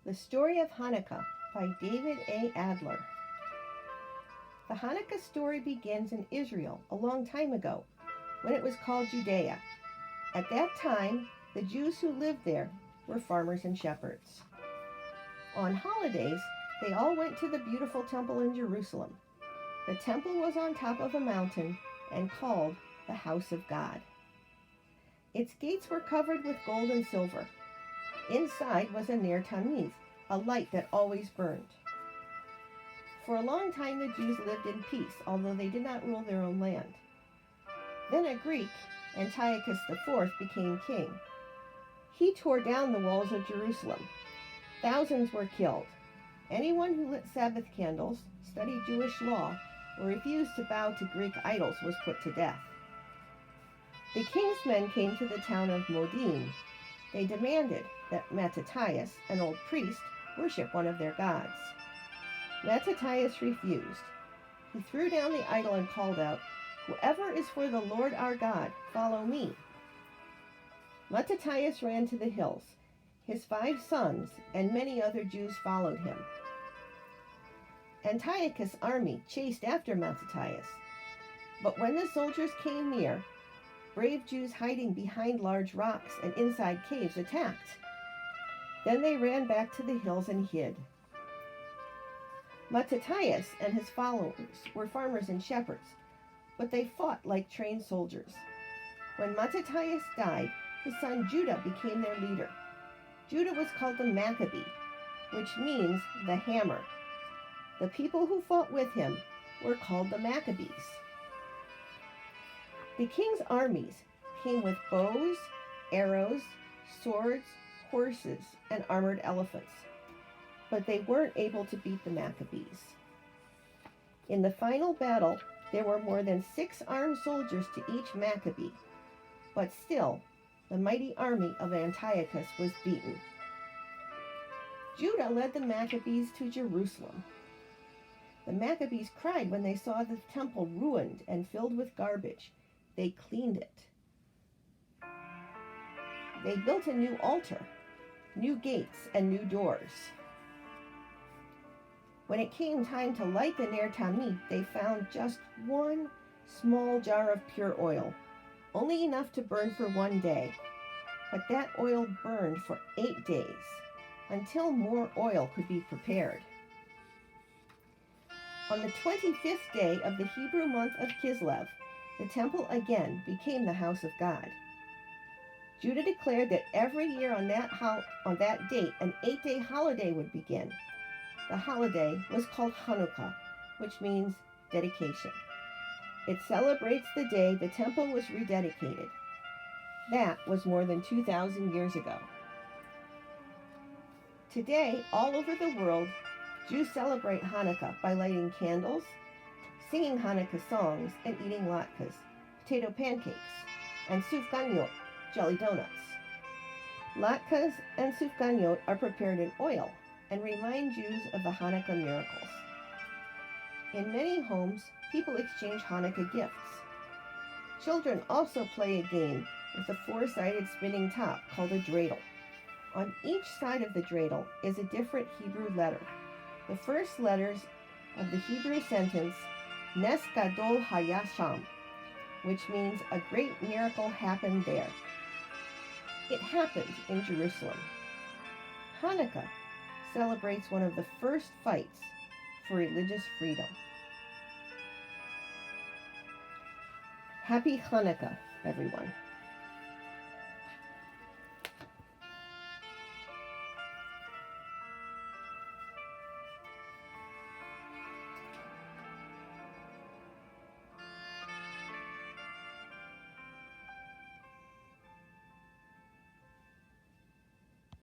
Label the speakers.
Speaker 1: The Story of Hanukkah by David A. Adler. The Hanukkah story begins in Israel a long time ago, when it was called Judea. At that time, the Jews who lived there were farmers and shepherds. On holidays, they all went to the beautiful temple in Jerusalem. The temple was on top of a mountain and called the House of God. Its gates were covered with gold and silver. Inside was a ner tamid, a light that always burned. For a long time the Jews lived in peace, although they did not rule their own land. Then a Greek, Antiochus IV, became king. He tore down the walls of Jerusalem. Thousands were killed. Anyone who lit Sabbath candles, studied Jewish law, or refused to bow to Greek idols was put to death. The king's men came to the town of Modin. They demanded that Mattathias, an old priest, worship one of their gods. Mattathias refused. He threw down the idol and called out, "Whoever is for the Lord our God, follow me." Mattathias ran to the hills. His 5 sons and many other Jews followed him. Antiochus' army chased after Mattathias, but when the soldiers came near, brave Jews hiding behind large rocks and inside caves attacked. Then they ran back to the hills and hid. Mattathias and his followers were farmers and shepherds, but they fought like trained soldiers. When Mattathias died, his son Judah became their leader. Judah was called the Maccabee, which means the hammer. The people who fought with him were called the Maccabees. The king's armies came with bows, arrows, swords, horses, and armored elephants, but they weren't able to beat the Maccabees. In the final battle, there were more than 6 armed soldiers to each Maccabee, but still, the mighty army of Antiochus was beaten. Judah led the Maccabees to Jerusalem. The Maccabees cried when they saw the temple ruined and filled with garbage. They cleaned it. They built a new altar, new gates, and new doors. When it came time to light the ner tamid, they found just one small jar of pure oil, only enough to burn for 1 day. But that oil burned for 8 days, until more oil could be prepared. On the 25th day of the Hebrew month of Kislev, the temple again became the house of God. Judah declared that every year on that date, an 8-day holiday would begin. The holiday was called Hanukkah, which means dedication. It celebrates the day the temple was rededicated. That was more than 2,000 years ago. Today, all over the world, Jews celebrate Hanukkah by lighting candles, singing Hanukkah songs, and eating latkes, potato pancakes, and sufganiyot, jelly donuts. Latkes and sufganiyot are prepared in oil and remind Jews of the Hanukkah miracles. In many homes, people exchange Hanukkah gifts. Children also play a game with a 4-sided spinning top called a dreidel. On each side of the dreidel is a different Hebrew letter. The first letters of the Hebrew sentence, Nes Gadol Haya Sham, which means a great miracle happened there. It happened in Jerusalem. Hanukkah celebrates one of the first fights for religious freedom. Happy Hanukkah, everyone.